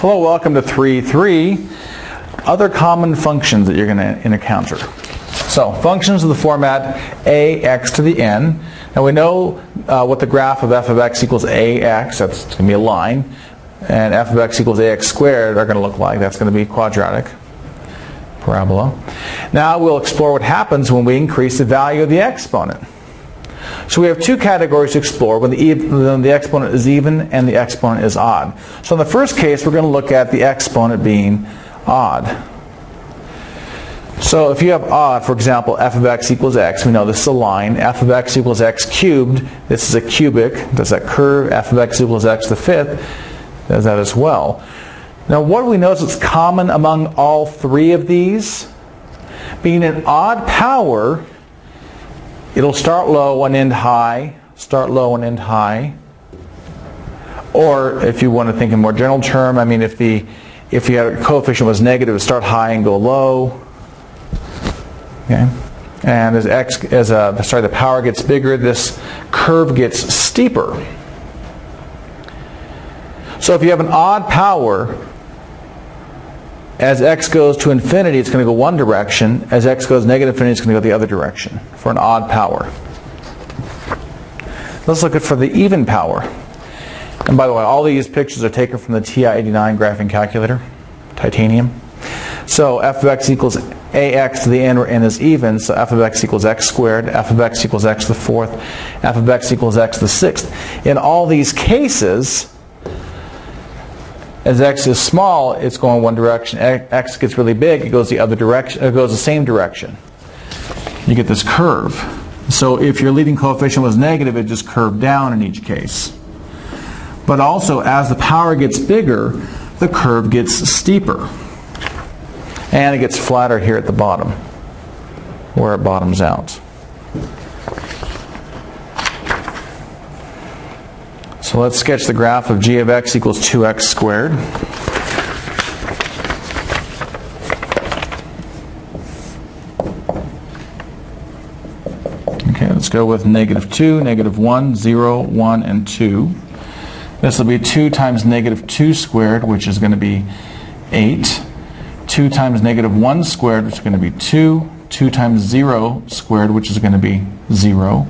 Hello, welcome to 3.3, other common functions that you're going to encounter. So, functions of the format ax to the n. Now we know what the graph of f of x equals ax, that's going to be a line, and f of x equals ax squared are going to look like. That's going to be quadratic, parabola. Now we'll explore what happens when we increase the value of the exponent. So we have two categories to explore, when the exponent is even and the exponent is odd. So in the first case, we're going to look at the exponent being odd. So if you have odd, for example, f of x equals x, we know this is a line. F of x equals x cubed, this is a cubic. Does that curve? F of x equals x to the fifth does that as well. Now what do we notice is common among all three of these? Being an odd power, it'll start low and end high, start low and end high. Or if you want to think in more general term, I mean if you had a coefficient was negative, it would start high and go low. Okay? And as the power gets bigger, this curve gets steeper. So if you have an odd power, as x goes to infinity, it's going to go one direction. As x goes negative infinity, it's going to go the other direction for an odd power. Let's look at for the even power. And by the way, all these pictures are taken from the TI-89 graphing calculator, titanium. So f of x equals ax to the n, where n is even, so f of x equals x squared, f of x equals x to the fourth, f of x equals x to the sixth. In all these cases, as x is small, it's going one direction. X gets really big, it goes the other direction. It goes the same direction. You get this curve. So if your leading coefficient was negative, it just curved down in each case. But also, as the power gets bigger, the curve gets steeper. And it gets flatter here at the bottom, where it bottoms out. So let's sketch the graph of g of x equals 2x squared. Okay, let's go with negative 2, negative 1, 0, 1, and 2. This will be 2 times negative 2 squared, which is going to be 8. 2 times negative 1 squared, which is going to be 2. 2 times 0 squared, which is going to be 0.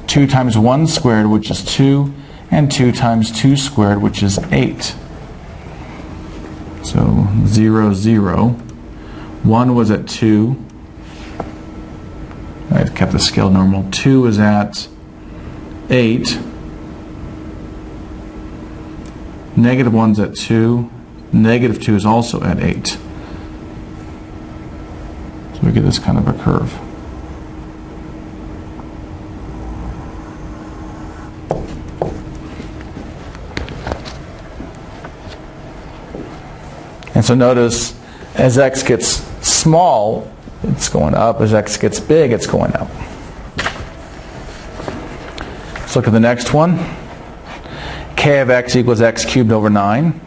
2 times 1 squared, which is 2. And 2 times 2 squared, which is 8. So 0, 0. 1 was at 2. I kept the scale normal. 2 is at 8. Negative 1 is at 2. Negative 2 is also at 8. So we get this kind of a curve. And so notice, as x gets small, it's going up. As x gets big, it's going up. Let's look at the next one. K of x equals x cubed over 9.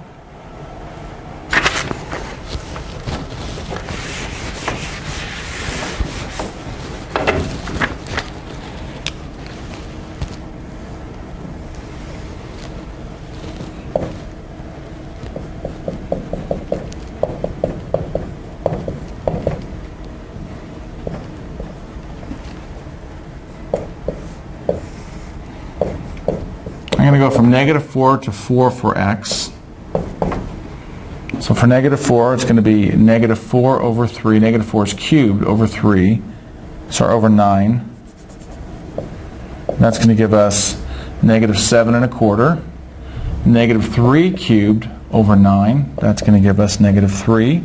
I'm going to go from negative 4 to 4 for x. So for negative 4, it's going to be negative 4 over 3. Negative 4 is cubed over 3. Sorry, over 9. That's going to give us negative 7 1/4. Negative 3 cubed over 9. That's going to give us negative 3.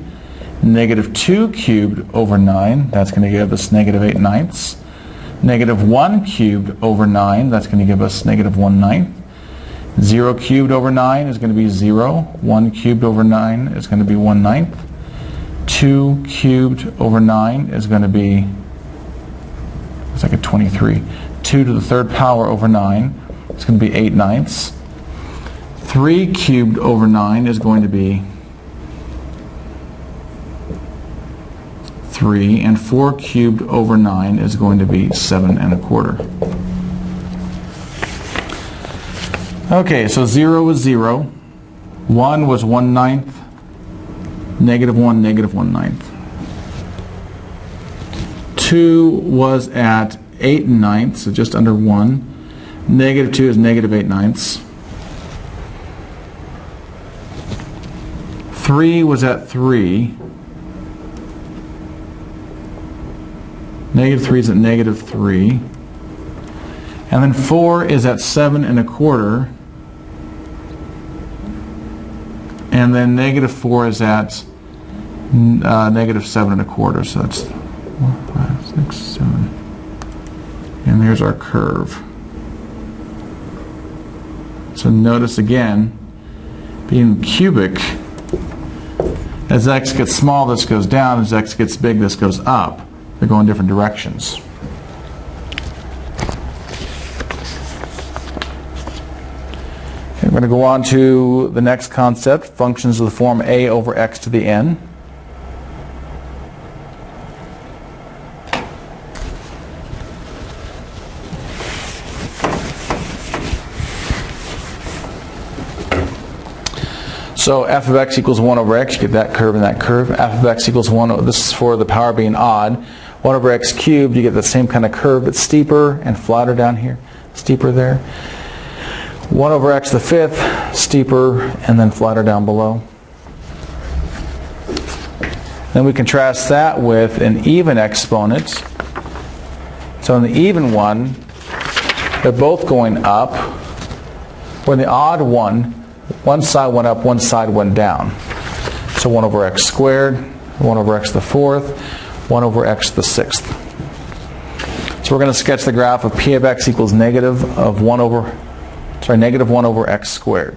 Negative 2 cubed over 9. That's going to give us negative 8 9ths. Negative 1 cubed over 9. That's going to give us negative 1 9th. 0 cubed over 9 is going to be 0. 1 cubed over 9 is going to be 1 9th. 2 cubed over 9 is going to be, it's like a 23. 2 to the third power over 9 is going to be 8 9ths. 3 cubed over 9 is going to be 3. And 4 cubed over 9 is going to be 7 1/4. Okay, so 0 was 0. 1 was 1/9. negative 1, negative 1/9. 2 was at 8 9ths, so just under 1. Negative 2 is negative 8 9ths. 3 was at 3. Negative 3 is at negative 3. And then 4 is at 7 1/4. And then negative 4 is at negative 7 1/4. So that's 4, 5, 6, 7. And there's our curve. So notice again, being cubic, as x gets small, this goes down. As x gets big, this goes up. They go in different directions. Okay, we're going to go on to the next concept, functions of the form a over x to the n. So f of x equals 1 over x, you get that curve and that curve. F of x equals 1, this is for the power being odd. 1 over x cubed, you get the same kind of curve, but steeper and flatter down here. Steeper there. 1 over x to the fifth, steeper and then flatter down below. Then we contrast that with an even exponent. So in the even one, they're both going up. Where in the odd one side went up, one side went down. So 1 over x squared, 1 over x to the fourth, 1 over x to the sixth. So we're going to sketch the graph of p of x equals negative 1 over x squared.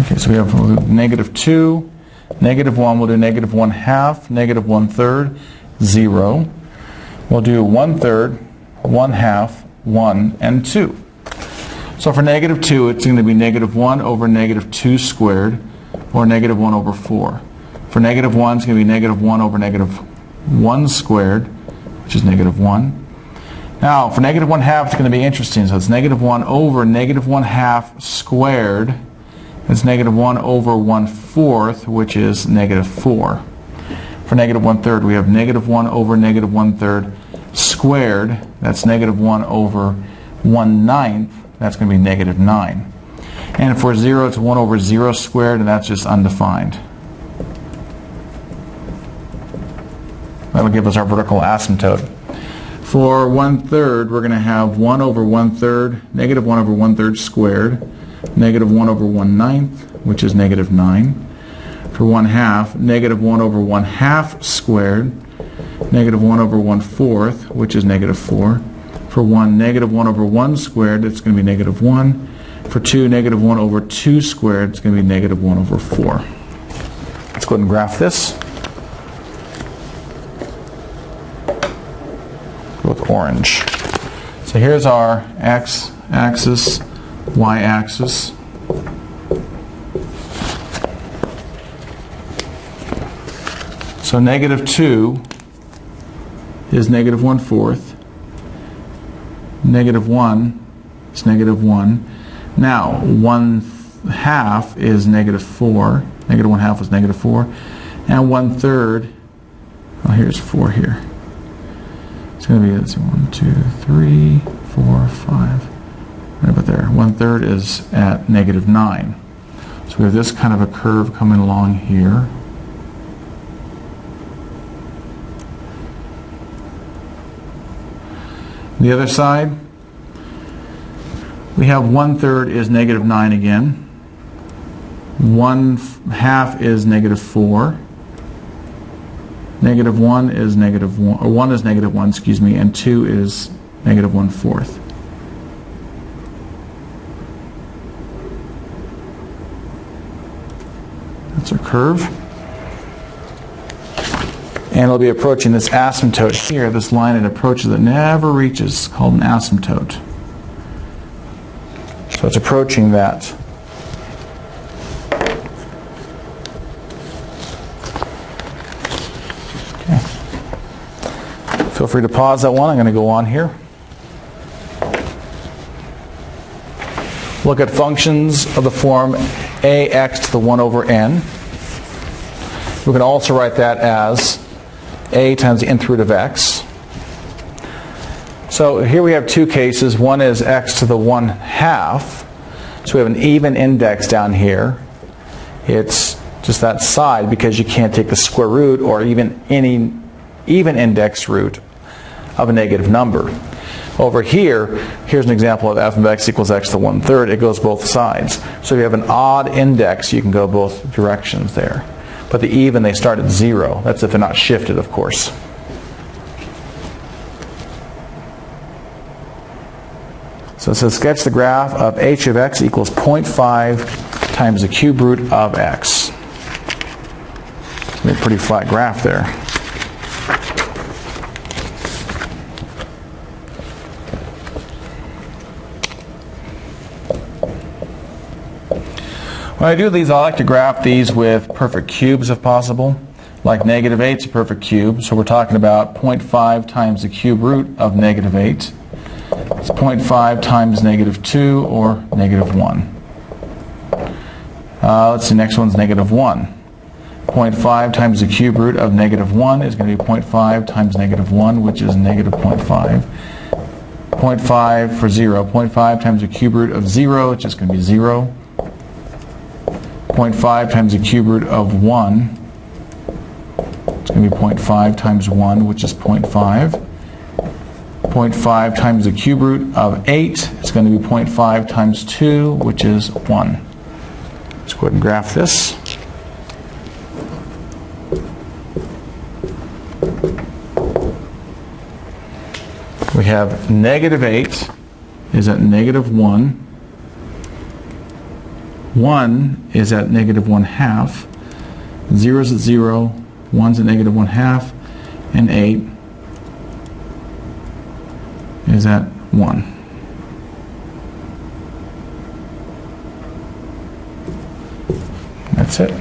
Okay, so we have negative 2, negative 1, we'll do negative 1/2, negative 1/3, 0. We'll do 1/3, 1/2, 1, and 2. So for negative 2, it's going to be negative 1 over negative 2 squared, or negative 1 over 4. For negative 1, it's going to be negative 1 over negative 1 squared, which is negative 1. Now, for negative 1/2, it's going to be interesting. So it's negative 1 over negative 1/2 squared. It's negative 1 over 1/4, which is negative 4. For negative 1/3, we have negative 1 over negative 1/3 squared. That's negative 1 over 1/9. That's going to be negative 9. And for 0, it's 1 over 0 squared, and that's just undefined. That'll give us our vertical asymptote. For 1/3, we're going to have 1 over 1/3, negative 1 over 1/3 squared, negative 1 over 1/9, which is negative 9. For 1/2, negative 1 over 1/2 squared, negative 1 over 1/4, which is negative 4. For 1, negative 1 over 1 squared, it's going to be negative 1. For 2, negative 1 over 2 squared, it's going to be negative 1 over 4. Let's go ahead and graph this. With orange. So here's our x-axis, y-axis. So negative 2 is negative 1/4. Negative 1 is negative 1. Now, 1/2 is negative 4. Negative 1/2 is negative 4. And 1/3, oh, here's 4 here. It's going to be, let's see, 1, 2, 3, 4, 5. Right about there. 1/3 is at negative 9. So we have this kind of a curve coming along here. The other side, we have 1/3 is negative 9 again. 1/2 is negative 4. Negative 1 is negative 1, or 1 is negative 1, excuse me, and 2 is negative 1/4. That's our curve. And it'll be approaching this asymptote here, this line it approaches that never reaches, called an asymptote. So it's approaching that. Feel free to pause that one. I'm going to go on here. Look at functions of the form ax to the 1 over n. We can also write that as a times the nth root of x. So here we have two cases. One is x to the 1/2. So we have an even index down here. It's just that side because you can't take the square root or even any even index root of a negative number. Over here, here's an example of f of x equals x to the 1/3. It goes both sides. So if you have an odd index, you can go both directions there. But the even, they start at 0. That's if they're not shifted, of course. So it says sketch the graph of h of x equals 0.5 times the cube root of x. It's a pretty flat graph there. When I do these, I like to graph these with perfect cubes if possible. Like negative 8 is a perfect cube, so we're talking about 0.5 times the cube root of negative 8. It's 0.5 times negative 2 or negative 1. Let's see, next one's negative 1. 0.5 times the cube root of negative 1 is going to be 0.5 times negative 1, which is negative 0.5. 0.5 for 0. 0.5 times the cube root of 0, which is going to be 0. 0.5 times the cube root of 1, it's going to be 0.5 times 1, which is 0.5. 0.5 times the cube root of 8, it's going to be 0.5 times 2, which is 1. Let's go ahead and graph this. We have negative 8 is at negative 1. 1 is at negative 1/2. 0 is at 0. 1's at negative 1/2. And 8 is at 1. That's it.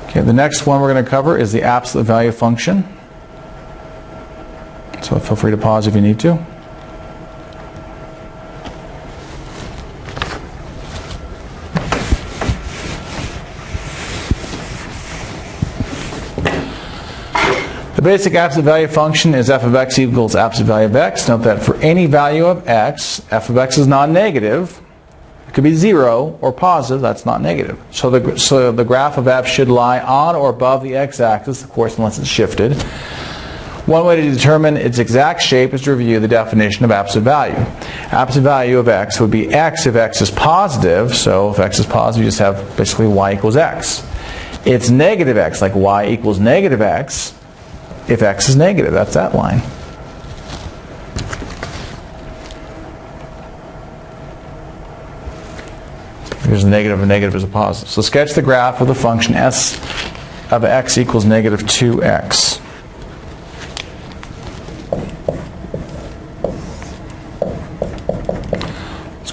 Okay, the next one we're going to cover is the absolute value function. So feel free to pause if you need to. The basic absolute value function is f of x equals absolute value of x. Note that for any value of x, f of x is non-negative. It could be 0 or positive, that's not negative. So the graph of f should lie on or above the x-axis, of course, unless it's shifted. One way to determine its exact shape is to review the definition of absolute value. Absolute value of x would be x if x is positive. So if x is positive, you just have basically y equals x. It's negative x, like y equals negative x, if x is negative. That's that line. Here's a negative, and negative is a positive. So sketch the graph of the function s of x equals negative 2x.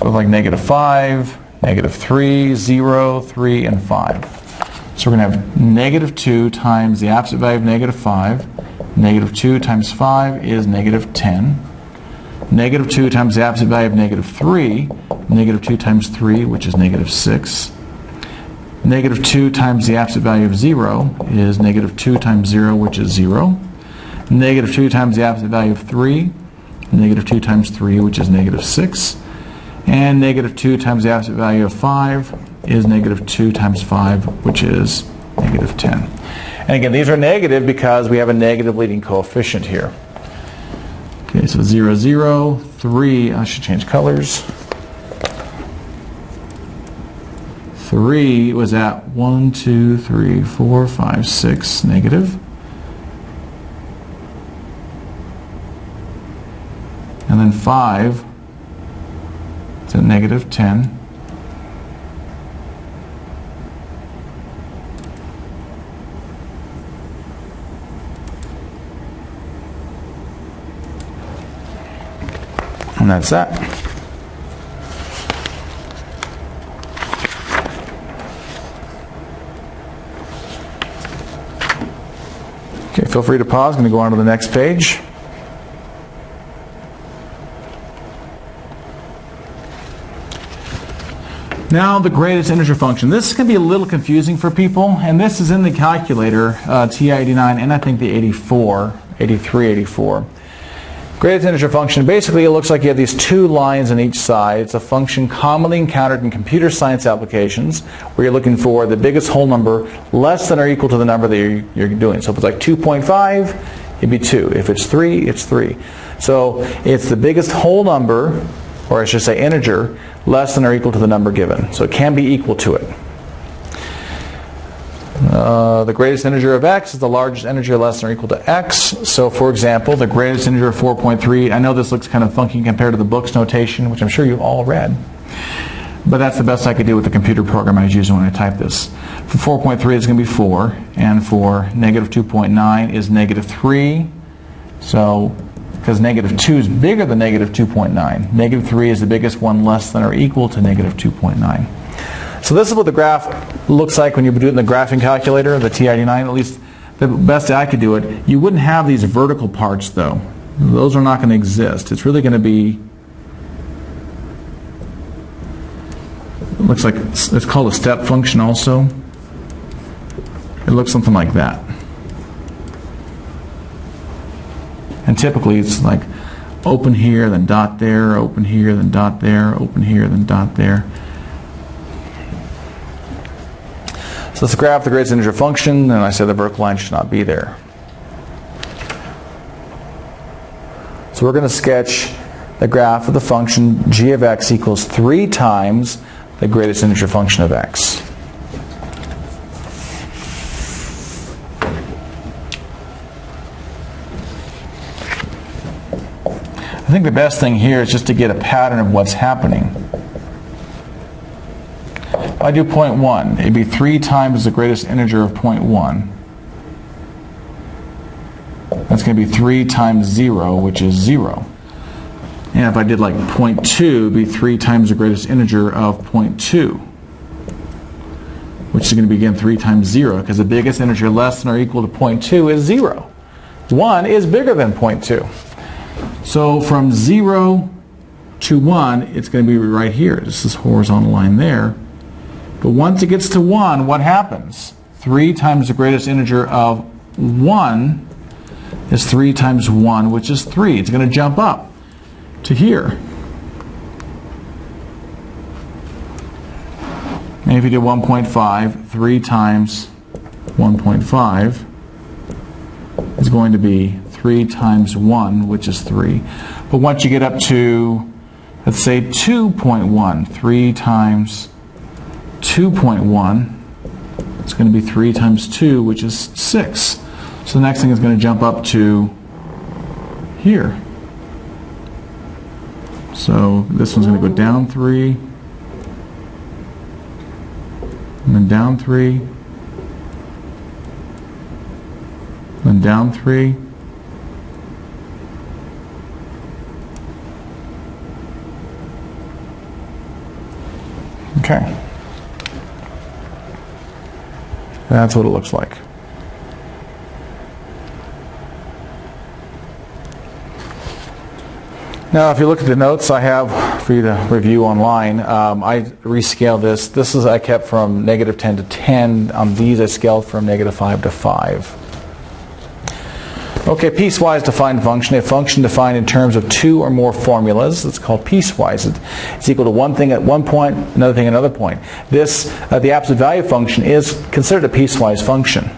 Go like negative 5, negative 3, 0, 3, and 5. So we're going to have negative 2 times the absolute value of negative 5. Negative 2 times 5 is negative 10. Negative 2 times the absolute value of negative 3. Negative 2 times 3, which is negative 6. Negative 2 times the absolute value of 0 is negative 2 times 0, which is 0. Negative 2 times the absolute value of 3. Negative 2 times 3, which is negative 6. And negative 2 times the absolute value of 5 is negative 2 times 5, which is negative 10. And again, these are negative because we have a negative leading coefficient here. Okay, so 0, 0, 3, I should change colors. 3 was at 1, 2, 3, 4, 5, 6, negative. And then 5 is at negative 10. And that's that. feel free to pause. I'm going to go on to the next page. Now the greatest integer function. This can be a little confusing for people, and this is in the calculator, TI-89, and I think the 83, 84. Greatest integer function, basically it looks like you have these two lines on each side. It's a function commonly encountered in computer science applications where you're looking for the biggest whole number less than or equal to the number that you're doing. So if it's like 2.5, it'd be 2. If it's 3, it's 3. So it's the biggest whole number, or I should say integer, less than or equal to the number given. So it can be equal to it. The greatest integer of x is the largest integer less than or equal to x. So for example, the greatest integer of 4.3, I know this looks kind of funky compared to the book's notation, which I'm sure you've all read. But that's the best I could do with the computer program I was using when I typed this. For 4.3 it's going to be 4, and for negative 2.9 is negative 3. So because negative 2 is bigger than negative 2.9. Negative 3 is the biggest one less than or equal to negative 2.9. So this is what the graph looks like when you do it in the graphing calculator, the TI-89, at least the best I could do it. You wouldn't have these vertical parts though. Those are not going to exist. It's really going to be, it looks like it's called a step function also. It looks something like that. And typically it's like open here, then dot there, open here, then dot there, open here, then dot there. So let's graph the greatest integer function, and I said the vertical line should not be there. So we're going to sketch the graph of the function g of x equals 3 times the greatest integer function of x. I think the best thing here is just to get a pattern of what's happening. If I do 0.1, it'd be 3 times the greatest integer of 0.1. That's going to be 3 times 0, which is 0. And if I did like 0.2, it'd be 3 times the greatest integer of 0.2, which is going to be again 3 times 0, because the biggest integer less than or equal to 0.2 is 0. 1 is bigger than 0.2. So from 0 to 1, it's going to be right here. Just this horizontal line there. But once it gets to 1, what happens? 3 times the greatest integer of 1 is 3 times 1, which is 3. It's going to jump up to here. And if you do 1.5, 3 times 1.5 is going to be 3 times 1, which is 3. But once you get up to, let's say, 2.1, 3 times 2.1, it's going to be 3 times 2, which is 6. So the next thing is going to jump up to here. So this one's going to go down 3, and then down 3, then down 3, okay. That's what it looks like. Now, if you look at the notes I have for you to review online, I rescaled this. This is I kept from negative 10 to 10. On these, I scaled from negative 5 to 5. Okay, piecewise defined function. A function defined in terms of 2 or more formulas. It's called piecewise. It's equal to one thing at one point, another thing at another point. This, the absolute value function, is considered a piecewise function.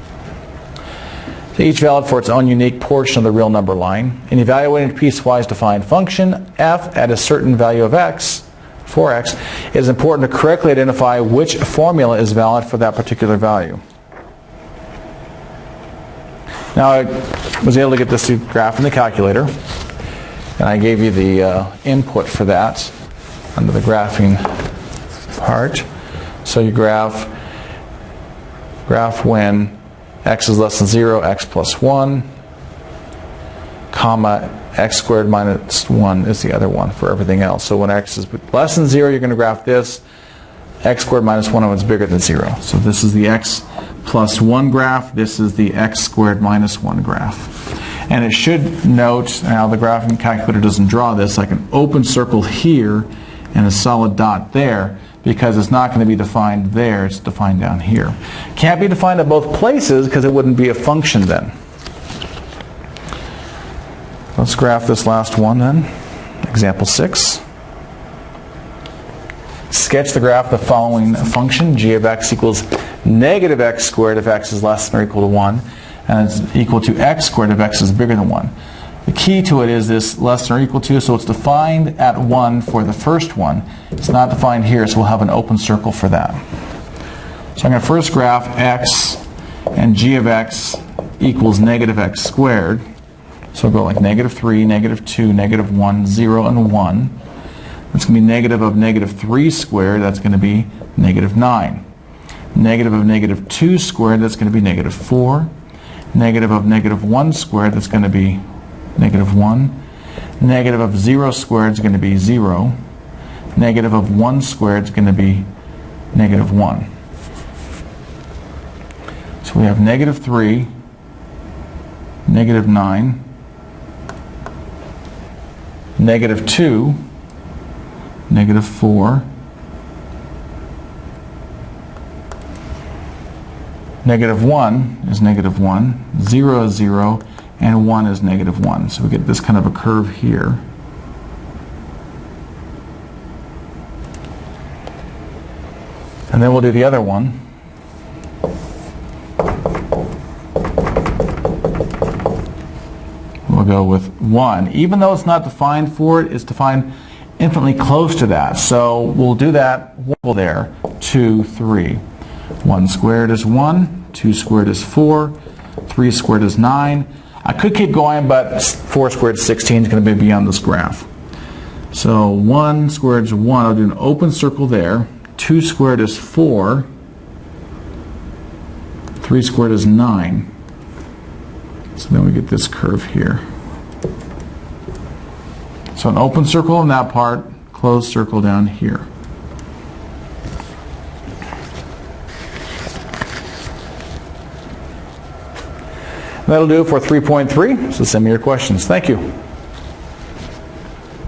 So each valid for its own unique portion of the real number line. In evaluating a piecewise defined function, f at a certain value of x, for x, it is important to correctly identify which formula is valid for that particular value. Now I was able to get this graph in the calculator, and I gave you the input for that under the graphing part. So you graph when x is less than 0, x plus 1, comma, x squared minus 1 is the other one for everything else. So when x is less than 0, you're going to graph this. x squared minus 1 over is bigger than 0. So this is the x plus 1 graph. This is the x squared minus 1 graph. And it should note, now the graphing calculator doesn't draw this, like an open circle here and a solid dot there, because it's not going to be defined there, it's defined down here. Can't be defined at both places because it wouldn't be a function then. Let's graph this last one then. Example 6. Sketch the graph of the following function. G of x equals negative x squared if x is less than or equal to 1, and it's equal to x squared if x is bigger than 1. The key to it is this less than or equal to, so it's defined at 1 for the first one. It's not defined here, so we'll have an open circle for that. So I'm going to first graph x and g of x equals negative x squared. So we'll go like negative 3, negative 2, negative 1, 0, and 1. That's going to be negative of negative 3 squared. That's going to be negative 9. Negative of negative 2 squared. That's going to be negative 4. Negative of negative 1 squared. That's going to be negative 1. Negative of 0 squared is going to be 0. Negative of 1 squared is going to be negative 1. So we have negative 3, negative 9, negative 2, negative 4, negative 1 is negative 1, 0 is 0, and 1 is negative 1. So we get this kind of a curve here. And then we'll do the other one. We'll go with 1. Even though it's not defined for it, it's defined infinitely close to that. So we'll do that there. 2, 3. 1 squared is 1. 2 squared is 4. 3 squared is 9. I could keep going, but 4 squared is 16 is going to be beyond this graph. So 1 squared is 1. I'll do an open circle there. 2 squared is 4. 3 squared is 9. So then we get this curve here. So an open circle in that part, closed circle down here. That'll do it for 3.3. So send me your questions. Thank you.